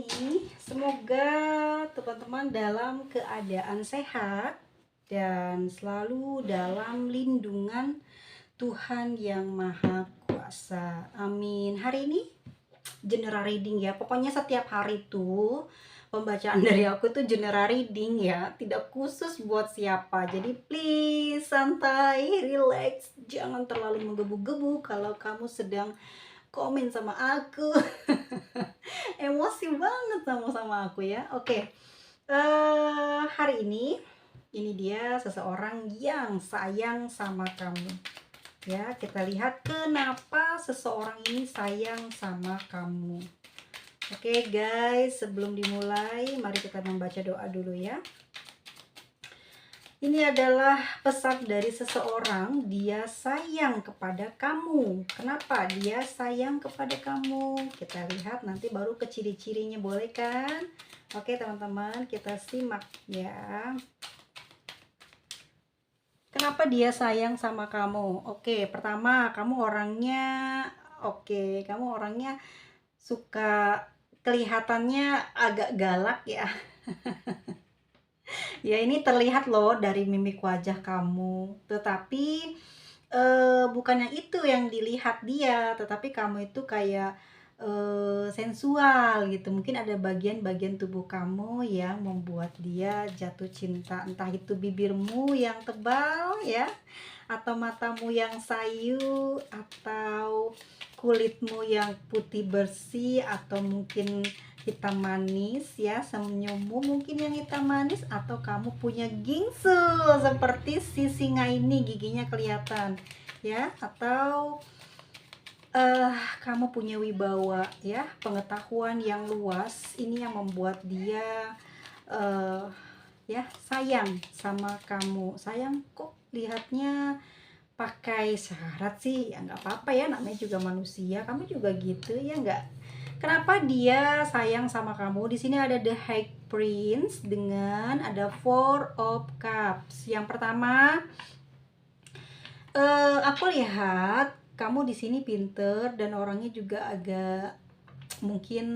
ini. Semoga teman-teman dalam keadaan sehat dan selalu dalam lindungan Tuhan yang Maha Kuasa. Amin. Hari ini general reading ya. Pokoknya setiap hari tuh pembacaan dari aku tuh general reading ya. Tidak khusus buat siapa. Jadi please santai, relax, jangan terlalu menggebu-gebu kalau kamu sedang komen sama aku. Emosi banget sama aku ya. Oke. Hari ini dia seseorang yang sayang sama kamu. Ya, kita lihat kenapa seseorang ini sayang sama kamu. Oke, guys, sebelum dimulai, mari kita membaca doa dulu ya. Ini adalah pesan dari seseorang, dia sayang kepada kamu. Kenapa dia sayang kepada kamu? Kita lihat nanti baru ke ciri-cirinya, boleh kan? Oke teman-teman, kita simak ya. Kenapa dia sayang sama kamu? Oke, pertama kamu orangnya suka kelihatannya agak galak ya. Ya ini terlihat loh dari mimik wajah kamu. Tetapi bukannya itu yang dilihat dia, tetapi kamu itu kayak sensual gitu. Mungkin ada bagian-bagian tubuh kamu yang membuat dia jatuh cinta. Entah itu bibirmu yang tebal ya, atau matamu yang sayu, atau kulitmu yang putih bersih, atau mungkin hitam manis ya, senyummu mungkin yang hitam manis, atau kamu punya gingsul seperti si singa ini, giginya kelihatan ya, atau kamu punya wibawa ya, pengetahuan yang luas. Ini yang membuat dia ya sayang sama kamu. Sayang kok lihatnya pakai syarat sih, ya nggak apa-apa ya, namanya juga manusia, kamu juga gitu ya nggak. Kenapa dia sayang sama kamu? Di sini ada the High Prince dengan ada Four of Cups. Yang pertama, aku lihat kamu di sini pinter dan orangnya juga agak mungkin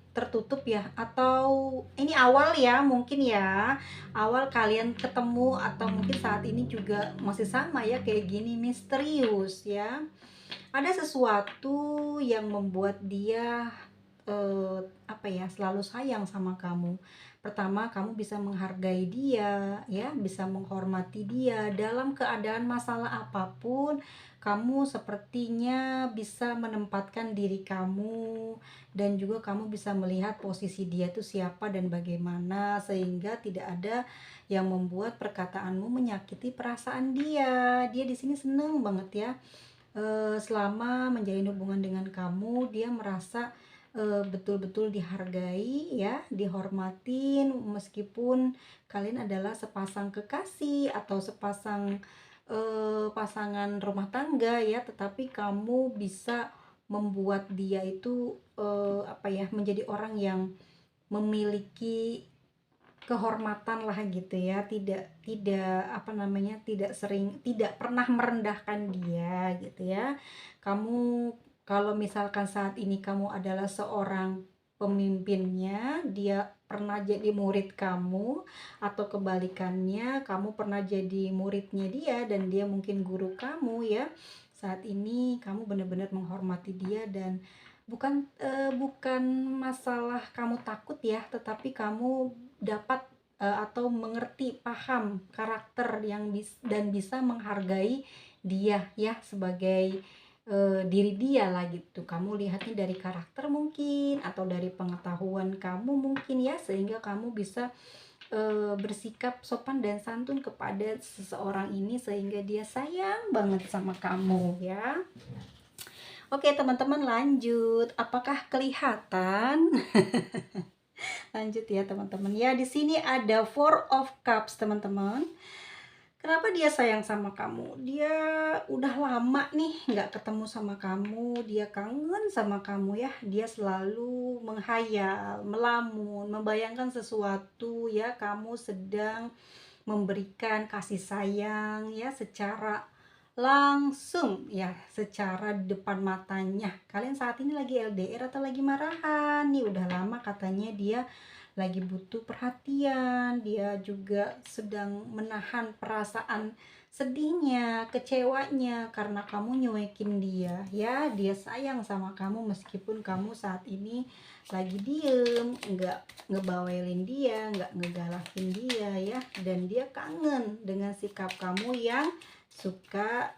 tertutup ya, atau ini awal ya, mungkin ya awal kalian ketemu, atau mungkin saat ini juga masih sama ya, kayak gini, misterius ya. Ada sesuatu yang membuat dia apa ya, selalu sayang sama kamu. Pertama, kamu bisa menghargai dia ya, bisa menghormati dia dalam keadaan masalah apapun. Kamu sepertinya bisa menempatkan diri kamu, dan juga kamu bisa melihat posisi dia itu siapa dan bagaimana, sehingga tidak ada yang membuat perkataanmu menyakiti perasaan dia. Dia di sini seneng banget ya. Selama menjalin hubungan dengan kamu, dia merasa betul-betul dihargai ya, dihormatin, meskipun kalian adalah sepasang kekasih atau sepasang pasangan rumah tangga ya, tetapi kamu bisa membuat dia itu apa ya, menjadi orang yang memiliki kehormatan lah gitu ya, tidak apa namanya, tidak pernah merendahkan dia gitu ya. Kamu kalau misalkan saat ini kamu adalah seorang pemimpinnya, dia pernah jadi murid kamu, atau kebalikannya kamu pernah jadi muridnya dia dan dia mungkin guru kamu ya. Saat ini kamu benar-benar menghormati dia, dan bukan masalah kamu takut ya, tetapi kamu dapat atau mengerti, paham karakter dan bisa menghargai dia ya sebagai diri dia lah gitu. Kamu lihatnya dari karakter mungkin, atau dari pengetahuan kamu mungkin ya, sehingga kamu bisa bersikap sopan dan santun kepada seseorang ini, sehingga dia sayang banget sama kamu ya. Oke teman-teman, lanjut. Apakah kelihatan? Lanjut ya teman-teman. Ya, di sini ada Four of Cups teman-teman. Kenapa dia sayang sama kamu? Dia udah lama nih nggak ketemu sama kamu, dia kangen sama kamu ya. Dia selalu menghayal, melamun, membayangkan sesuatu ya. Kamu sedang memberikan kasih sayang ya, secara langsung ya secara depan matanya, kalian saat ini lagi LDR atau lagi marahan nih, udah lama katanya dia lagi butuh perhatian, dia juga sedang menahan perasaan sedihnya, kecewanya karena kamu nyuekin dia ya. Dia sayang sama kamu meskipun kamu saat ini lagi diem, nggak ngebawelin dia, nggak ngegalakin dia ya, dan dia kangen dengan sikap kamu yang suka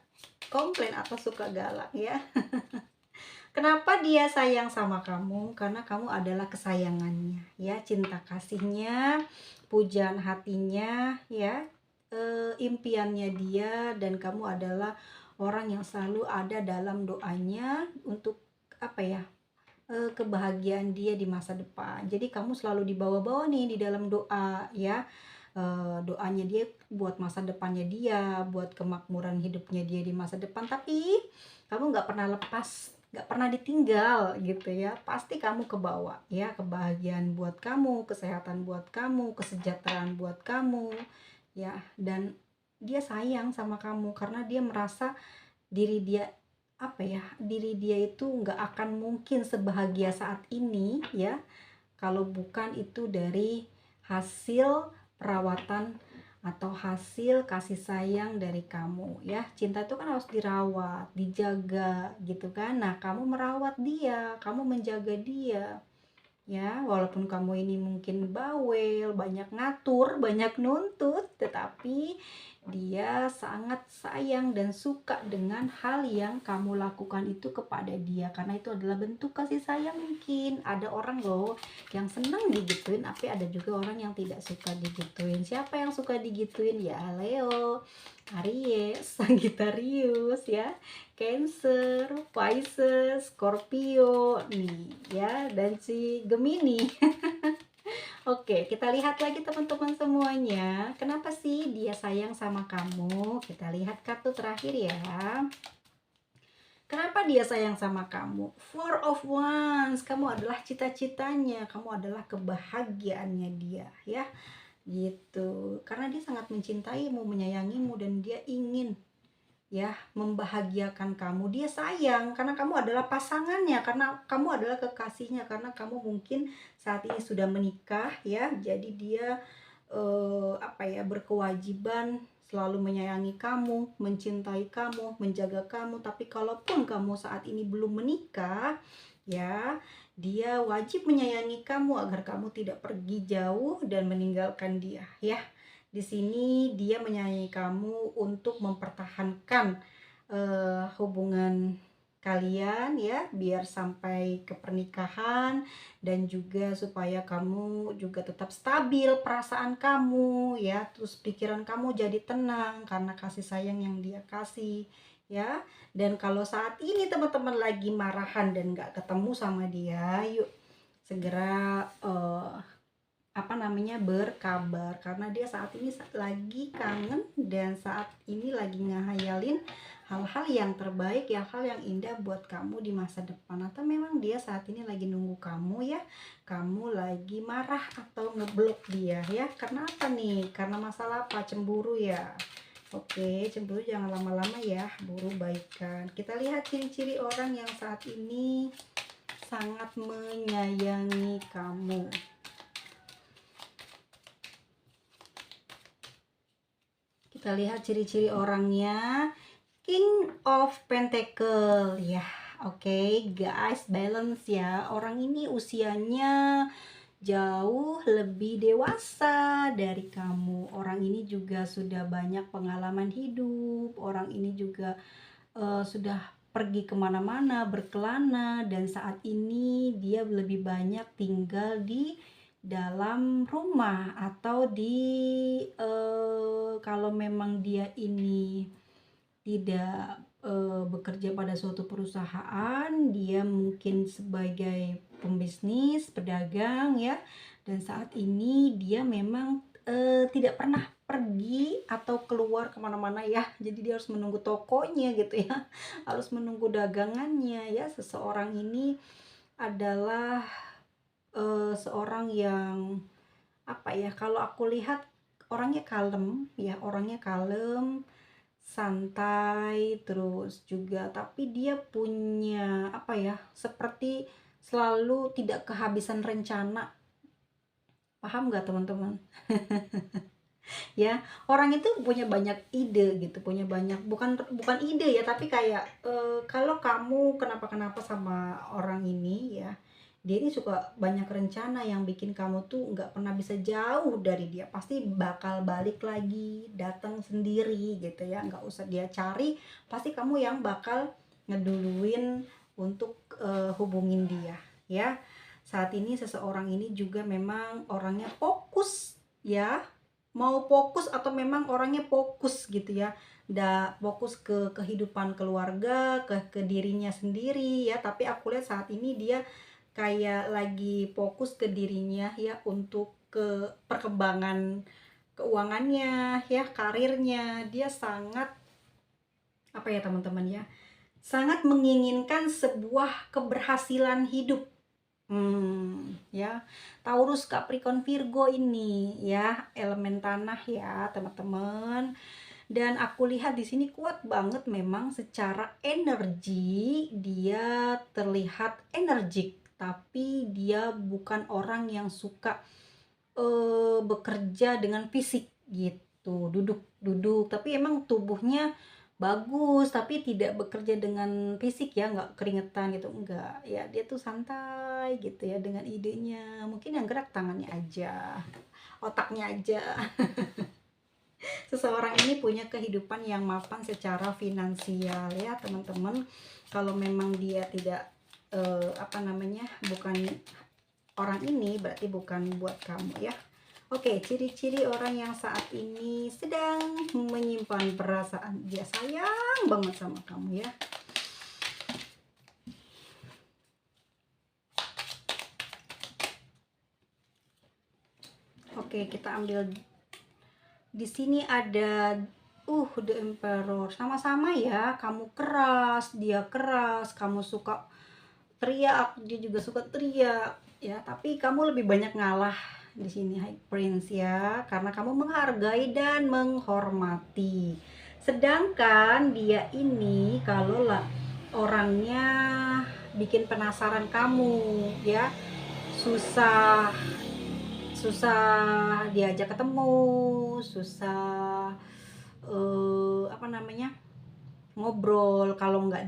komplain atau suka galak ya. Kenapa dia sayang sama kamu? Karena kamu adalah kesayangannya ya, cinta kasihnya, pujaan hatinya ya, impiannya dia, dan kamu adalah orang yang selalu ada dalam doanya untuk apa ya, kebahagiaan dia di masa depan. Jadi kamu selalu dibawa-bawa nih di dalam doa ya. Doanya dia buat masa depannya dia, buat kemakmuran hidupnya dia di masa depan, tapi kamu nggak pernah lepas, nggak pernah ditinggal gitu ya. Pasti kamu kebawa ya, kebahagiaan buat kamu, kesehatan buat kamu, kesejahteraan buat kamu ya. Dan dia sayang sama kamu karena dia merasa diri dia apa ya, diri dia itu nggak akan mungkin sebahagia saat ini ya kalau bukan itu dari hasil perawatan atau hasil kasih sayang dari kamu ya. Cinta itu kan harus dirawat, dijaga gitu kan. Nah, kamu merawat dia, kamu menjaga dia ya. Walaupun kamu ini mungkin bawel, banyak ngatur, banyak nuntut, tetapi dia sangat sayang dan suka dengan hal yang kamu lakukan itu kepada dia, karena itu adalah bentuk kasih sayang. Mungkin ada orang loh yang senang digituin, tapi ada juga orang yang tidak suka digituin. Siapa yang suka digituin? Ya Leo, Aries, Sagittarius ya, Cancer, Pisces, Scorpio nih ya, dan si Gemini. Oke, kita lihat lagi teman-teman semuanya. Kenapa sih dia sayang sama kamu? Kita lihat kartu terakhir ya. Kenapa dia sayang sama kamu? Four of Wands. Kamu adalah cita-citanya, kamu adalah kebahagiaannya dia ya. Gitu. Karena dia sangat mencintaimu, menyayangimu, dan dia ingin ya membahagiakan kamu. Dia sayang karena kamu adalah pasangannya, karena kamu adalah kekasihnya, karena kamu mungkin saat ini sudah menikah ya. Jadi dia apa ya, berkewajiban selalu menyayangi kamu, mencintai kamu, menjaga kamu. Tapi kalaupun kamu saat ini belum menikah ya, dia wajib menyayangi kamu agar kamu tidak pergi jauh dan meninggalkan dia ya. Di sini dia menyayangi kamu untuk mempertahankan hubungan kalian ya, biar sampai ke pernikahan, dan juga supaya kamu juga tetap stabil perasaan kamu ya, terus pikiran kamu jadi tenang karena kasih sayang yang dia kasih ya. Dan kalau saat ini teman-teman lagi marahan dan nggak ketemu sama dia, yuk segera apa namanya, berkabar, karena dia saat ini lagi kangen dan saat ini lagi ngehayalin hal-hal yang terbaik ya, hal yang indah buat kamu di masa depan. Atau memang dia saat ini lagi nunggu kamu ya, kamu lagi marah atau ngeblok dia ya. Karena apa nih? Karena masalah apa? Cemburu ya. Oke, cemburu jangan lama-lama ya, buru baikan. Kita lihat ciri-ciri orang yang saat ini sangat menyayangi kamu. Kita lihat ciri-ciri orangnya. King of Pentacle ya. Oke, guys, balance ya. Orang ini usianya jauh lebih dewasa dari kamu. Orang ini juga sudah banyak pengalaman hidup. Orang ini juga sudah pergi kemana-mana, berkelana, dan saat ini dia lebih banyak tinggal di dalam rumah atau di kalau memang dia ini tidak bekerja pada suatu perusahaan, dia mungkin sebagai pembisnis, pedagang ya. Dan saat ini dia memang tidak pernah pergi atau keluar kemana-mana ya. Jadi dia harus menunggu tokonya gitu ya, harus menunggu dagangannya ya. Seseorang ini adalah seorang yang apa ya, kalau aku lihat orangnya kalem ya, orangnya kalem, santai, terus juga tapi dia punya apa ya, seperti selalu tidak kehabisan rencana. Paham nggak teman-teman? Ya, orang itu punya banyak ide gitu, punya banyak bukan bukan ide ya, tapi kayak kalau kamu kenapa-kenapa sama orang ini ya, dia ini suka banyak rencana yang bikin kamu tuh nggak pernah bisa jauh dari dia, pasti bakal balik lagi, datang sendiri gitu ya, nggak usah dia cari, pasti kamu yang bakal ngeduluin untuk hubungin dia ya. Saat ini seseorang ini juga memang orangnya fokus ya, mau fokus atau memang orangnya fokus gitu ya, nggak fokus ke kehidupan keluarga, ke dirinya sendiri ya, tapi aku lihat saat ini dia kayak lagi fokus ke dirinya ya, untuk ke perkembangan keuangannya ya, karirnya. Dia sangat apa ya teman-teman ya, sangat menginginkan sebuah keberhasilan hidup. Ya, Taurus, Capricorn, Virgo ini ya, elemen tanah ya, teman-teman. Dan aku lihat di sini kuat banget memang secara energi, dia terlihat energik, tapi dia bukan orang yang suka bekerja dengan fisik gitu, duduk-duduk, tapi emang tubuhnya bagus, tapi tidak bekerja dengan fisik ya, nggak keringetan gitu, enggak ya, dia tuh santai gitu ya dengan idenya, mungkin yang gerak tangannya aja, otaknya aja. Seseorang ini punya kehidupan yang mapan secara finansial ya teman-teman. Kalau memang dia tidak apa namanya, bukan orang ini, berarti bukan buat kamu ya. Oke, ciri-ciri orang yang saat ini sedang menyimpan perasaan, dia sayang banget sama kamu ya. Oke, kita ambil di sini ada The Emperor. Sama-sama ya, kamu keras, dia keras, kamu suka teriak, dia juga suka teriak ya, tapi kamu lebih banyak ngalah di sini High Prince ya, karena kamu menghargai dan menghormati. Sedangkan dia ini kalau lah orangnya bikin penasaran kamu ya, susah susah diajak ketemu, susah apa namanya, ngobrol. Kalau nggak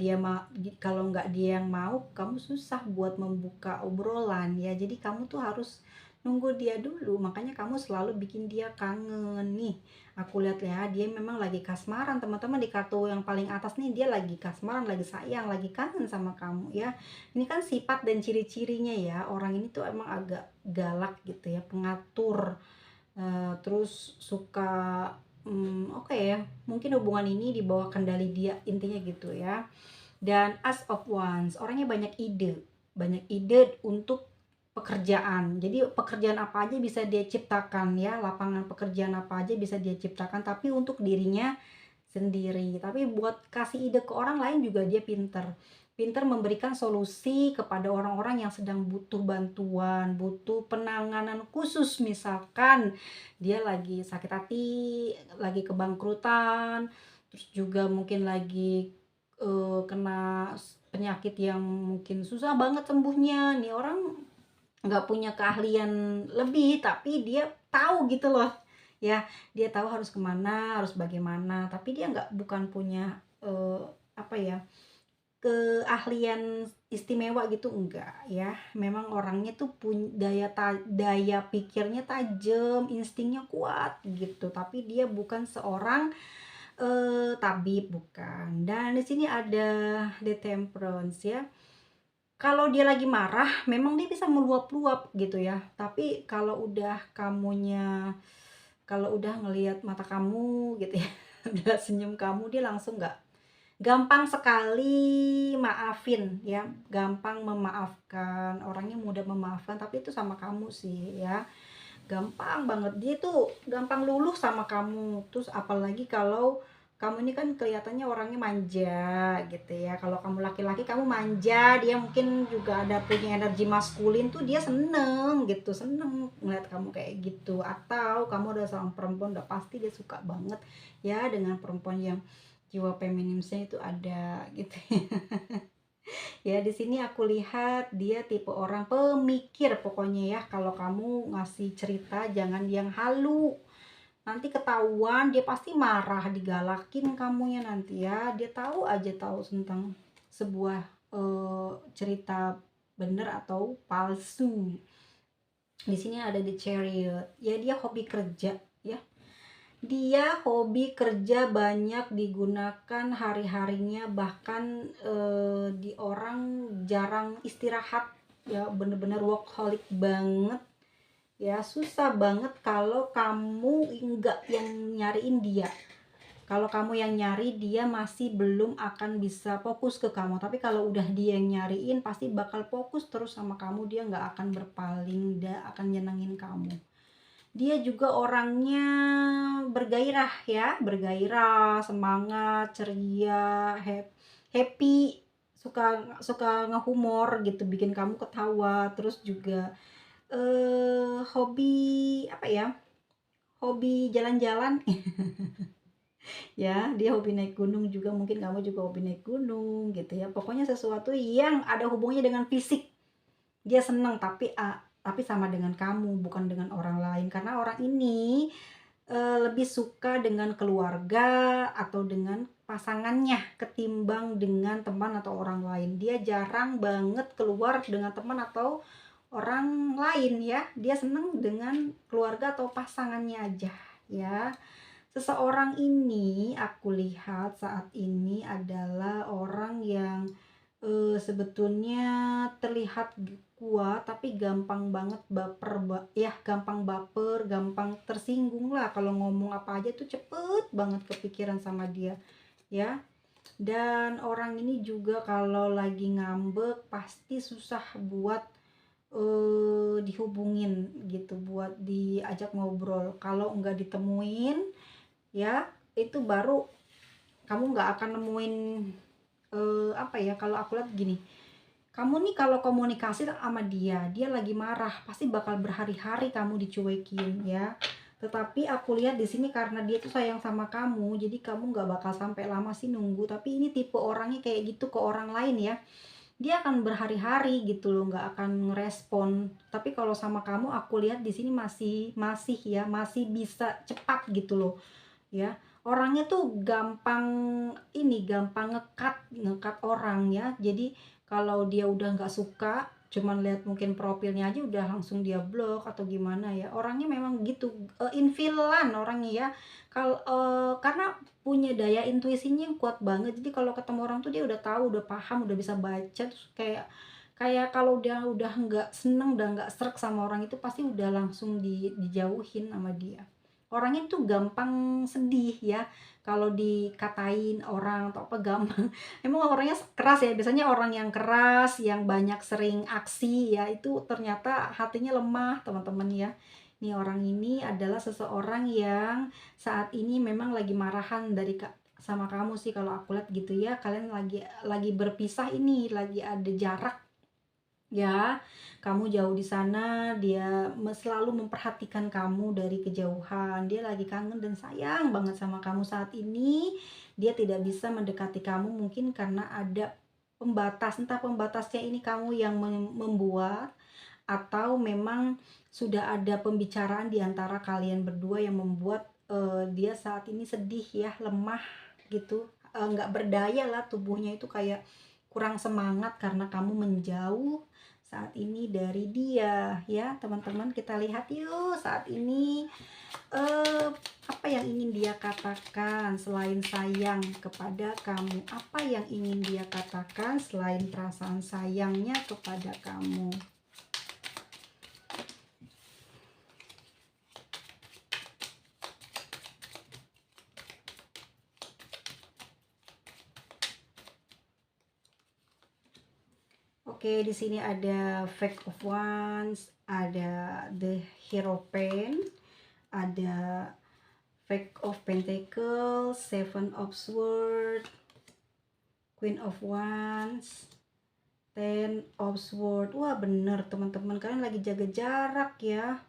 dia yang mau, kamu susah buat membuka obrolan ya, jadi kamu tuh harus nunggu dia dulu, makanya kamu selalu bikin dia kangen nih. Aku lihat ya, dia memang lagi kasmaran teman-teman, di kartu yang paling atas nih, dia lagi kasmaran, lagi sayang, lagi kangen sama kamu ya. Ini kan sifat dan ciri-cirinya ya, orang ini tuh emang agak galak gitu ya, pengatur, terus suka oke ya, mungkin hubungan ini di bawah kendali dia, intinya gitu ya. Dan As of Wands, orangnya banyak ide untuk pekerjaan. Jadi pekerjaan apa aja bisa dia ciptakan ya, lapangan pekerjaan apa aja bisa dia ciptakan, tapi untuk dirinya sendiri. Tapi buat kasih ide ke orang lain juga dia pinter. Pinter memberikan solusi kepada orang-orang yang sedang butuh bantuan, butuh penanganan khusus. Misalkan dia lagi sakit hati, lagi kebangkrutan, terus juga mungkin lagi kena penyakit yang mungkin susah banget sembuhnya. Nih orang nggak punya keahlian lebih, tapi dia tahu gitu loh ya, dia tahu harus kemana, harus bagaimana, tapi dia bukan punya apa ya, keahlian istimewa gitu, enggak ya. Memang orangnya tuh punya daya pikirnya tajam, instingnya kuat gitu, tapi dia bukan seorang tabib, bukan. Dan di sini ada The Temperance ya. Kalau dia lagi marah, memang dia bisa meluap-luap gitu ya. Tapi kalau udah ngelihat mata kamu gitu ya, udah senyum kamu, dia langsung gampang sekali maafin ya, gampang memaafkan, orangnya mudah memaafkan, tapi itu sama kamu sih ya. Gampang banget, dia tuh gampang luluh sama kamu. Terus apalagi kalau kamu ini kan kelihatannya orangnya manja gitu ya. Kalau kamu laki-laki kamu manja, dia mungkin juga ada punya energi maskulin tuh, dia seneng gitu, seneng ngeliat kamu kayak gitu. Atau kamu ada seorang perempuan, udah pasti dia suka banget ya dengan perempuan yang jiwa feminisnya itu ada gitu. Ya di sini aku lihat dia tipe orang pemikir pokoknya ya. Kalau kamu ngasih cerita jangan yang halu, nanti ketahuan dia pasti marah, digalakin kamunya nanti ya. Dia tahu aja tahu tentang sebuah cerita bener atau palsu. Di sini ada the chariot ya, dia hobi kerja ya. Dia hobi kerja, banyak digunakan hari-harinya, bahkan di orang jarang istirahat ya, bener-bener workaholic banget ya. Susah banget kalau kamu enggak yang nyariin dia. Kalau kamu yang nyari, dia masih belum akan bisa fokus ke kamu. Tapi kalau udah dia yang nyariin, pasti bakal fokus terus sama kamu. Dia nggak akan berpaling, dia akan nyenengin kamu. Dia juga orangnya bergairah ya, bergairah, semangat, ceria, happy, suka suka ngehumor gitu, bikin kamu ketawa. Terus juga hobi apa ya, hobi jalan-jalan. Ya dia hobi naik gunung juga, mungkin kamu juga hobi naik gunung gitu ya. Pokoknya sesuatu yang ada hubungannya dengan fisik dia seneng, tapi sama dengan kamu, bukan dengan orang lain. Karena orang ini lebih suka dengan keluarga atau dengan pasangannya ketimbang dengan teman atau orang lain. Dia jarang banget keluar dengan teman atau orang lain ya. Dia seneng dengan keluarga atau pasangannya aja ya. Seseorang ini aku lihat saat ini adalah orang yang sebetulnya terlihat kuat, tapi gampang banget baper ya, gampang baper, gampang tersinggung lah. Kalau ngomong apa aja tuh cepet banget kepikiran sama dia ya. Dan orang ini juga kalau lagi ngambek pasti susah buat dihubungin gitu, buat diajak ngobrol. Kalau nggak ditemuin ya, itu baru kamu nggak akan nemuin apa ya, kalau aku lihat gini, kamu nih kalau komunikasi sama dia, dia lagi marah, pasti bakal berhari-hari kamu dicuekin ya. Tetapi aku lihat di sini karena dia tuh sayang sama kamu, jadi kamu nggak bakal sampai lama sih nunggu. Tapi ini tipe orangnya kayak gitu ke orang lain ya. Dia akan berhari-hari gitu loh, nggak akan ngerespon. Tapi kalau sama kamu, aku lihat di sini masih ya, masih bisa cepat gitu loh ya. Orangnya tuh gampang ini, gampang ngekat orang ya. Jadi kalau dia udah nggak suka, cuman lihat mungkin profilnya aja udah langsung dia blok atau gimana ya. Orangnya memang gitu, infilan orangnya ya. Karena punya daya intuisinya yang kuat banget. Jadi kalau ketemu orang tuh dia udah tahu, udah paham, udah bisa baca. Terus kayak kayak kalau dia udah nggak seneng, udah nggak srek sama orang itu, pasti udah langsung dijauhin sama dia. Orangnya tuh gampang sedih ya kalau dikatain orang atau apa, gampang. Emang orangnya keras ya, biasanya orang yang keras, yang banyak sering aksi ya, itu ternyata hatinya lemah teman-teman ya. Nih orang ini adalah seseorang yang saat ini memang lagi marahan sama kamu sih kalau aku lihat gitu ya. Kalian lagi berpisah, ini lagi ada jarak ya. Kamu jauh di sana, dia selalu memperhatikan kamu dari kejauhan. Dia lagi kangen dan sayang banget sama kamu saat ini. Dia tidak bisa mendekati kamu mungkin karena ada pembatas. Entah pembatasnya ini kamu yang membuat, atau memang sudah ada pembicaraan di antara kalian berdua yang membuat dia saat ini sedih ya, lemah gitu. Nggak berdaya lah tubuhnya itu, kayak kurang semangat karena kamu menjauh saat ini dari dia ya. Teman-teman, kita lihat yuk saat ini apa yang ingin dia katakan selain sayang kepada kamu. Apa yang ingin dia katakan selain perasaan sayangnya kepada kamu. Oke, di sini ada Fake of Wands, ada The Hierophant, ada Five of Pentacles, Seven of Swords, Queen of Wands, Ten of Swords. Wah bener teman-teman, kalian lagi jaga jarak ya.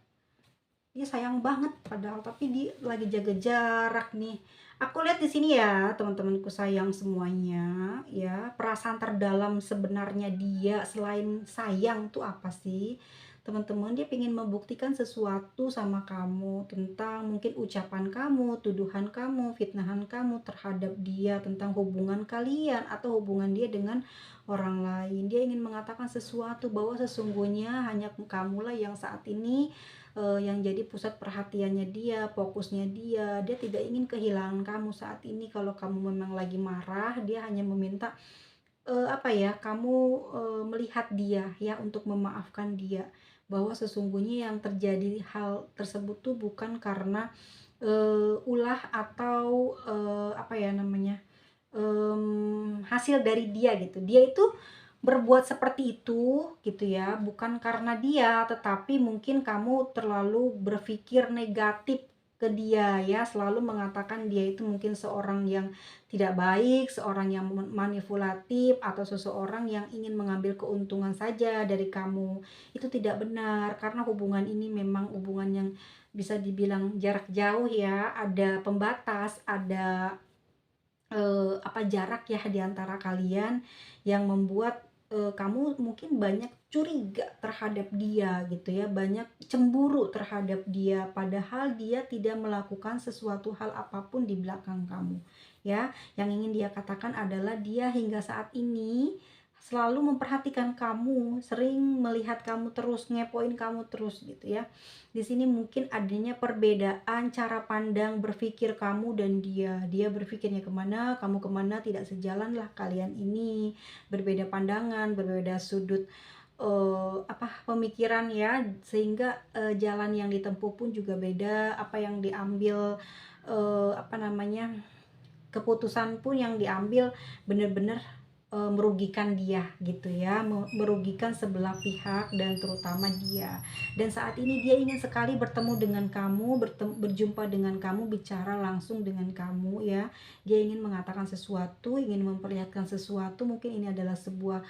Dia sayang banget padahal, tapi dia lagi jaga jarak nih. Aku lihat di sini ya teman-temanku sayang semuanya ya. Perasaan terdalam sebenarnya dia selain sayang tuh apa sih? Teman-teman, dia ingin membuktikan sesuatu sama kamu tentang mungkin ucapan kamu, tuduhan kamu, fitnahan kamu terhadap dia, tentang hubungan kalian atau hubungan dia dengan orang lain. Dia ingin mengatakan sesuatu bahwa sesungguhnya hanya kamulah yang saat ini yang jadi pusat perhatiannya dia, fokusnya dia. Dia tidak ingin kehilangan kamu saat ini. Kalau kamu memang lagi marah, dia hanya meminta kamu melihat dia ya, untuk memaafkan dia, bahwa sesungguhnya yang terjadi hal tersebut tuh bukan karena ulah atau hasil dari dia gitu. Dia itu berbuat seperti itu gitu ya, bukan karena dia, tetapi mungkin kamu terlalu berpikir negatif ke dia ya, selalu mengatakan dia itu mungkin seorang yang tidak baik, seorang yang manipulatif, atau seseorang yang ingin mengambil keuntungan saja dari kamu. Itu tidak benar, karena hubungan ini memang hubungan yang bisa dibilang jarak jauh ya, ada pembatas, ada jarak ya di antara kalian, yang membuat kamu mungkin banyak curiga terhadap dia gitu ya, banyak cemburu terhadap dia, padahal dia tidak melakukan sesuatu hal apapun di belakang kamu ya. Yang ingin dia katakan adalah dia hingga saat ini selalu memperhatikan kamu, sering melihat kamu terus, ngepoin kamu terus gitu ya. Di sini mungkin adanya perbedaan cara pandang berpikir kamu dan dia. Dia berpikirnya kemana, kamu kemana, tidak sejalan lah kalian ini. Berbeda pandangan, berbeda sudut pemikiran ya, sehingga jalan yang ditempuh pun juga beda. Apa yang diambil keputusan pun yang diambil benar-benar merugikan dia gitu ya, merugikan sebelah pihak dan terutama dia. Dan saat ini dia ingin sekali bertemu dengan kamu, berjumpa dengan kamu, bicara langsung dengan kamu ya. Dia ingin mengatakan sesuatu, ingin memperlihatkan sesuatu, mungkin ini adalah sebuah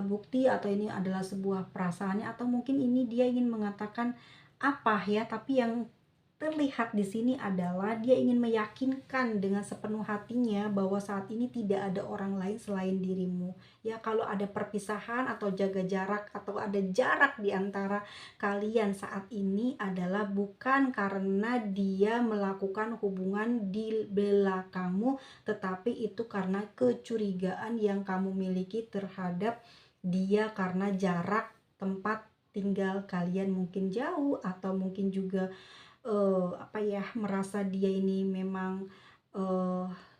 bukti, atau ini adalah sebuah perasaannya, atau mungkin ini dia ingin mengatakan apa ya, tapi yang terlihat di sini adalah dia ingin meyakinkan dengan sepenuh hatinya bahwa saat ini tidak ada orang lain selain dirimu. Ya, kalau ada perpisahan atau jaga jarak atau ada jarak di antara kalian saat ini adalah bukan karena dia melakukan hubungan di belakangmu, tetapi itu karena kecurigaan yang kamu miliki terhadap dia, karena jarak tempat tinggal kalian mungkin jauh, atau mungkin juga merasa dia ini memang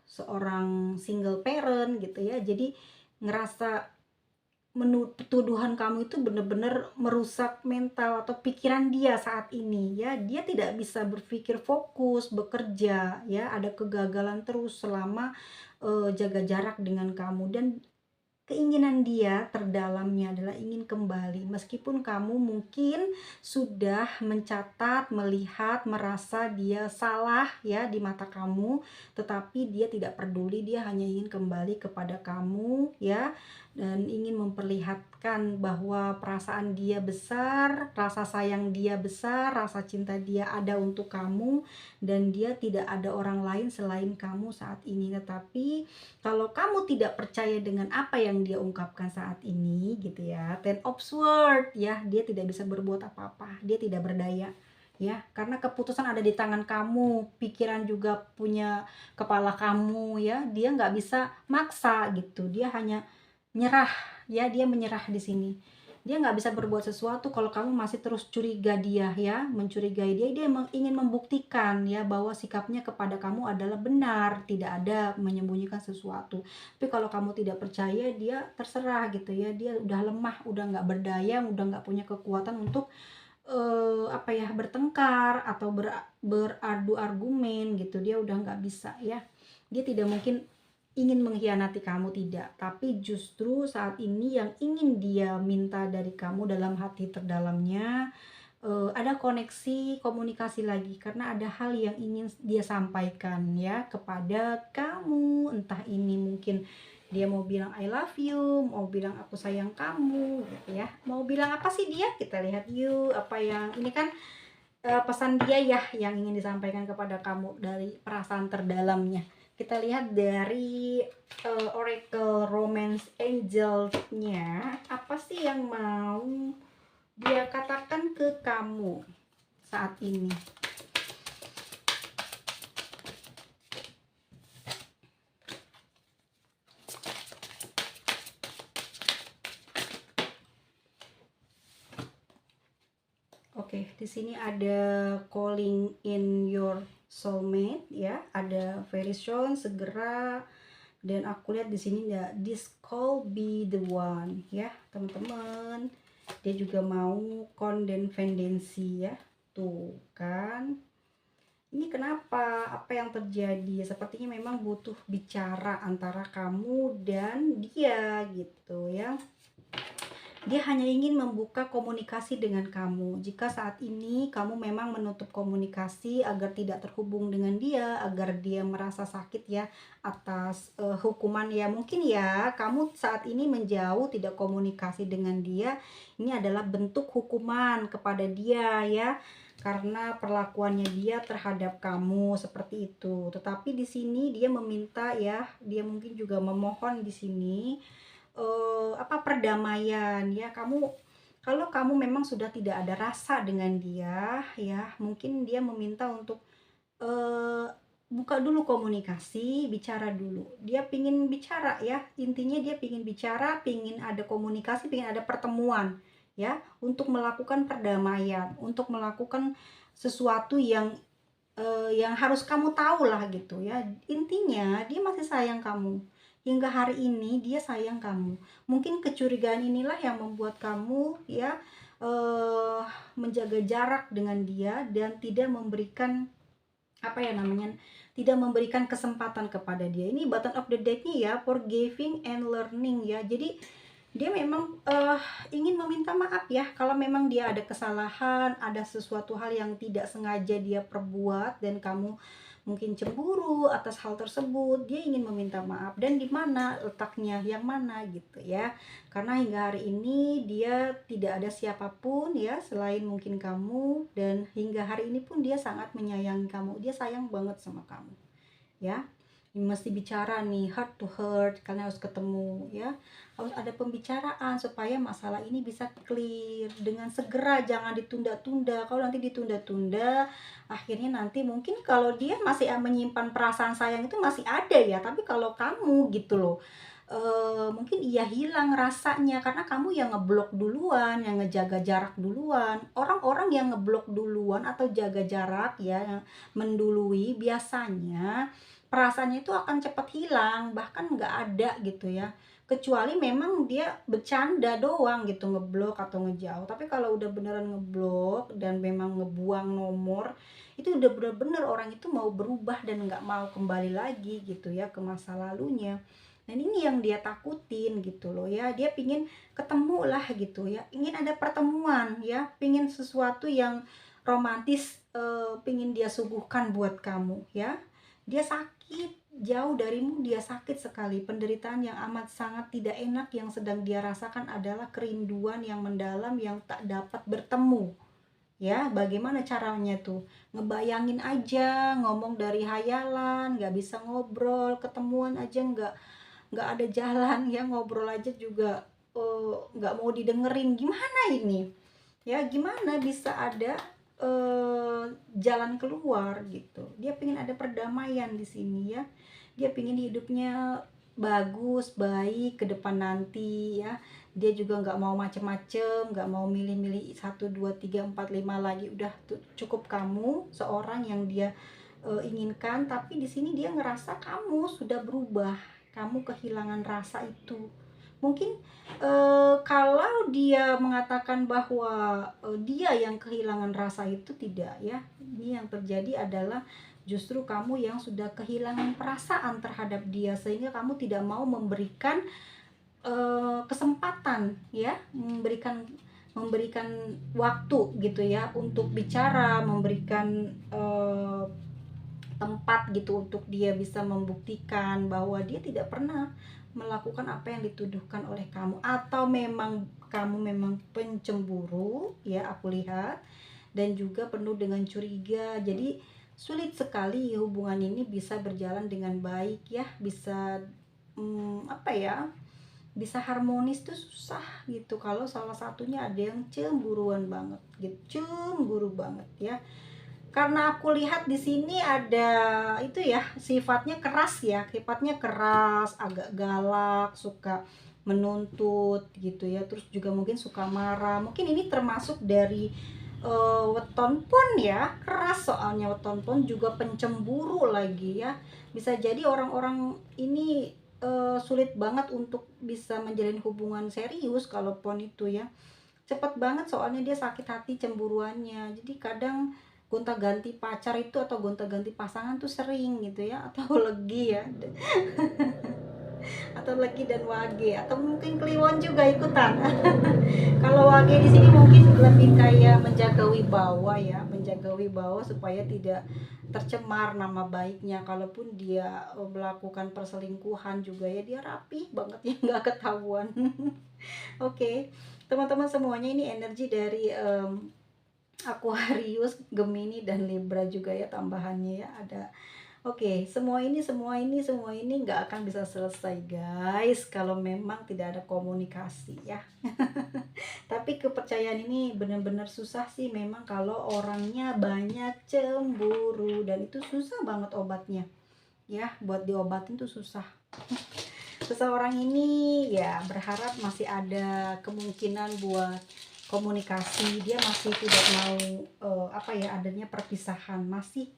seorang single parent gitu ya. Jadi ngerasa tuduhan kamu itu benar-benar merusak mental atau pikiran dia saat ini ya. Dia tidak bisa berpikir fokus, bekerja ya, ada kegagalan terus selama jaga jarak dengan kamu. Dan keinginan dia terdalamnya adalah ingin kembali, meskipun kamu mungkin sudah mencatat, melihat, merasa dia salah ya di mata kamu, tetapi dia tidak peduli, dia hanya ingin kembali kepada kamu ya, dan ingin memperlihatkan bahwa perasaan dia besar, rasa sayang dia besar, rasa cinta dia ada untuk kamu, dan dia tidak ada orang lain selain kamu saat ini. Tetapi kalau kamu tidak percaya dengan apa yang dia ungkapkan saat ini gitu ya, Ten of Swords ya, dia tidak bisa berbuat apa-apa, dia tidak berdaya ya, karena keputusan ada di tangan kamu, pikiran juga punya kepala kamu ya. Dia nggak bisa maksa gitu, dia hanya nyerah ya, dia menyerah di sini. Dia nggak bisa berbuat sesuatu kalau kamu masih terus curiga dia ya, mencurigai dia. Dia ingin membuktikan ya bahwa sikapnya kepada kamu adalah benar, tidak ada menyembunyikan sesuatu. Tapi kalau kamu tidak percaya, dia terserah gitu ya, dia udah lemah, udah nggak berdaya, udah nggak punya kekuatan untuk bertengkar atau beradu argumen gitu. Dia udah nggak bisa ya. Dia tidak mungkin ingin mengkhianati kamu, tidak, tapi justru saat ini yang ingin dia minta dari kamu dalam hati terdalamnya, ada koneksi komunikasi lagi karena ada hal yang ingin dia sampaikan ya kepada kamu. Entah ini mungkin dia mau bilang I love you, mau bilang aku sayang kamu gitu ya. Mau bilang apa sih dia? Kita lihat yuk apa yang ini kan pesan dia ya yang ingin disampaikan kepada kamu dari perasaan terdalamnya. Kita lihat dari Oracle Romance Angel-nya, apa sih yang mau dia katakan ke kamu saat ini. Oke, di sini ada calling in your soulmate ya, ada very soon, segera, dan aku lihat di sini ya this call be the one ya, teman-teman. Dia juga mau kondendensi ya. Tuh kan. Ini kenapa? Apa yang terjadi? Sepertinya memang butuh bicara antara kamu dan dia gitu ya. Dia hanya ingin membuka komunikasi dengan kamu. Jika saat ini kamu memang menutup komunikasi agar tidak terhubung dengan dia, agar dia merasa sakit ya atas hukuman ya. Mungkin ya kamu saat ini menjauh, tidak komunikasi dengan dia. Ini adalah bentuk hukuman kepada dia ya. Karena perlakuannya dia terhadap kamu seperti itu. Tetapi di sini dia meminta ya, dia mungkin juga memohon di sini perdamaian ya. Kalau kamu memang sudah tidak ada rasa dengan dia ya, mungkin dia meminta untuk buka dulu komunikasi, bicara dulu. Dia pingin bicara ya, intinya dia pingin bicara, pingin ada komunikasi, pingin ada pertemuan ya, untuk melakukan perdamaian, untuk melakukan sesuatu yang harus kamu tahu lah gitu ya. Intinya dia masih sayang kamu. Hingga hari ini dia sayang kamu. Mungkin kecurigaan inilah yang membuat kamu ya menjaga jarak dengan dia dan tidak memberikan tidak memberikan kesempatan kepada dia. Ini button of the deck-nya ya, forgiving and learning ya. Jadi dia memang ingin meminta maaf ya kalau memang dia ada kesalahan, ada sesuatu hal yang tidak sengaja dia perbuat dan kamu mungkin cemburu atas hal tersebut. Dia ingin meminta maaf, dan di mana letaknya, yang mana gitu ya. Karena hingga hari ini dia tidak ada siapapun ya selain mungkin kamu, dan hingga hari ini pun dia sangat menyayangi kamu. Dia sayang banget sama kamu ya. Mesti bicara nih, heart to heart, kalian harus ketemu ya, harus ada pembicaraan supaya masalah ini bisa clear dengan segera, jangan ditunda-tunda. Kalau nanti ditunda-tunda, akhirnya nanti mungkin kalau dia masih menyimpan perasaan sayang itu masih ada ya, tapi kalau kamu gitu loh, mungkin ia hilang rasanya karena kamu yang ngeblok duluan, yang ngejaga jarak duluan. Orang-orang yang ngeblok duluan atau jaga jarak ya, yang mendului, biasanya perasaannya itu akan cepat hilang, bahkan nggak ada gitu ya. Kecuali memang dia bercanda doang gitu, ngeblok atau ngejauh. Tapi kalau udah beneran ngeblok dan memang ngebuang nomor, itu udah bener-bener orang itu mau berubah dan nggak mau kembali lagi gitu ya ke masa lalunya. Dan ini yang dia takutin gitu loh ya. Dia pingin ketemu lah gitu ya, ingin ada pertemuan ya, pingin sesuatu yang romantis, pingin dia suguhkan buat kamu ya. Dia sakit, jauh darimu dia sakit sekali. Penderitaan yang amat sangat tidak enak yang sedang dia rasakan adalah kerinduan yang mendalam yang tak dapat bertemu. Ya, bagaimana caranya tuh? Ngebayangin aja, ngomong dari hayalan, nggak bisa ngobrol, ketemuan aja nggak ada jalan ya, ngobrol aja juga nggak mau didengerin. Gimana ini? Ya, gimana bisa ada jalan keluar gitu. Dia pengen ada perdamaian di sini ya. Dia pengen hidupnya bagus, baik ke depan nanti ya. Dia juga nggak mau macem-macem, nggak mau milih-milih 1, 2, 3, 4, 5 lagi. Udah cukup kamu seorang yang dia inginkan. Tapi di sini dia ngerasa kamu sudah berubah, kamu kehilangan rasa itu. Mungkin kalau dia mengatakan bahwa dia yang kehilangan rasa itu, tidak ya. Ini yang terjadi adalah justru kamu yang sudah kehilangan perasaan terhadap dia, sehingga kamu tidak mau memberikan kesempatan ya, memberikan memberikan waktu gitu ya untuk bicara, memberikan tempat gitu untuk dia bisa membuktikan bahwa dia tidak pernah melakukan apa yang dituduhkan oleh kamu, atau memang kamu memang pencemburu ya, aku lihat, dan juga penuh dengan curiga. Jadi sulit sekali hubungan ini bisa berjalan dengan baik ya, bisa apa ya, bisa harmonis tuh susah gitu kalau salah satunya ada yang cemburuan banget gitu, cemburu banget ya. Karena aku lihat di sini ada itu ya, sifatnya keras ya, sifatnya keras, agak galak, suka menuntut gitu ya, terus juga mungkin suka marah. Mungkin ini termasuk dari weton pon ya, keras soalnya weton pon, juga pencemburu lagi ya. Bisa jadi orang-orang ini sulit banget untuk bisa menjalin hubungan serius kalau pon itu ya. Cepet banget soalnya dia sakit hati cemburuannya. Jadi kadang gonta-ganti pacar itu atau gonta-ganti pasangan tuh sering gitu ya, atau legi ya, atau legi dan wage, atau mungkin kliwon juga ikutan. Kalau wage di sini mungkin lebih kayak menjaga wibawa ya, menjaga wibawa supaya tidak tercemar nama baiknya. Kalaupun dia melakukan perselingkuhan juga ya, dia rapi banget ya, nggak ketahuan. Oke, teman-teman semuanya, ini energi dari Aquarius, Gemini, dan Libra juga ya tambahannya ya ada. Oke, semua ini nggak akan bisa selesai guys kalau memang tidak ada komunikasi ya. Tapi kepercayaan ini benar-benar susah sih memang kalau orangnya banyak cemburu, dan itu susah banget obatnya ya, buat diobatin tuh susah. Seseorang ini ya berharap masih ada kemungkinan buat komunikasi, dia masih tidak mau apa ya, adanya perpisahan, masih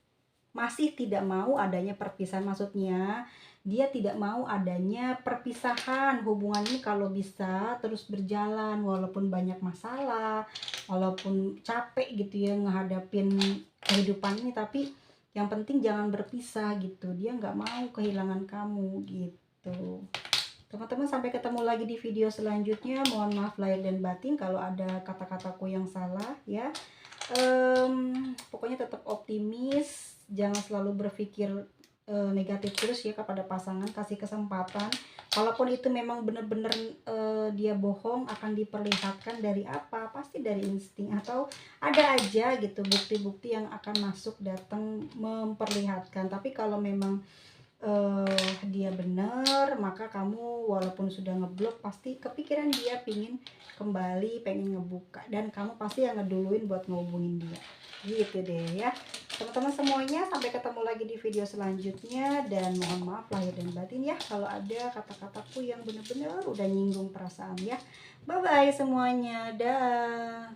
tidak mau adanya perpisahan, maksudnya dia tidak mau adanya perpisahan. Hubungan ini kalau bisa terus berjalan walaupun banyak masalah, walaupun capek gitu ya ngehadapin kehidupan ini, tapi yang penting jangan berpisah gitu. Dia nggak mau kehilangan kamu gitu. Teman-teman, sampai ketemu lagi di video selanjutnya. Mohon maaf lahir dan batin kalau ada kata-kataku yang salah ya. Pokoknya tetap optimis, jangan selalu berpikir negatif terus ya kepada pasangan, kasih kesempatan. Walaupun itu memang benar-benar dia bohong, akan diperlihatkan dari apa, pasti dari insting, atau ada aja gitu bukti-bukti yang akan masuk datang memperlihatkan. Tapi kalau memang dia benar, maka kamu walaupun sudah ngeblok pasti kepikiran dia, pingin kembali, pengen ngebuka, dan kamu pasti yang ngeduluin buat ngehubungin dia gitu deh ya. Teman-teman semuanya, sampai ketemu lagi di video selanjutnya, dan mohon maaf lahir dan batin ya kalau ada kata-kataku yang bener-bener udah nyinggung perasaan ya. Bye bye semuanya, dah.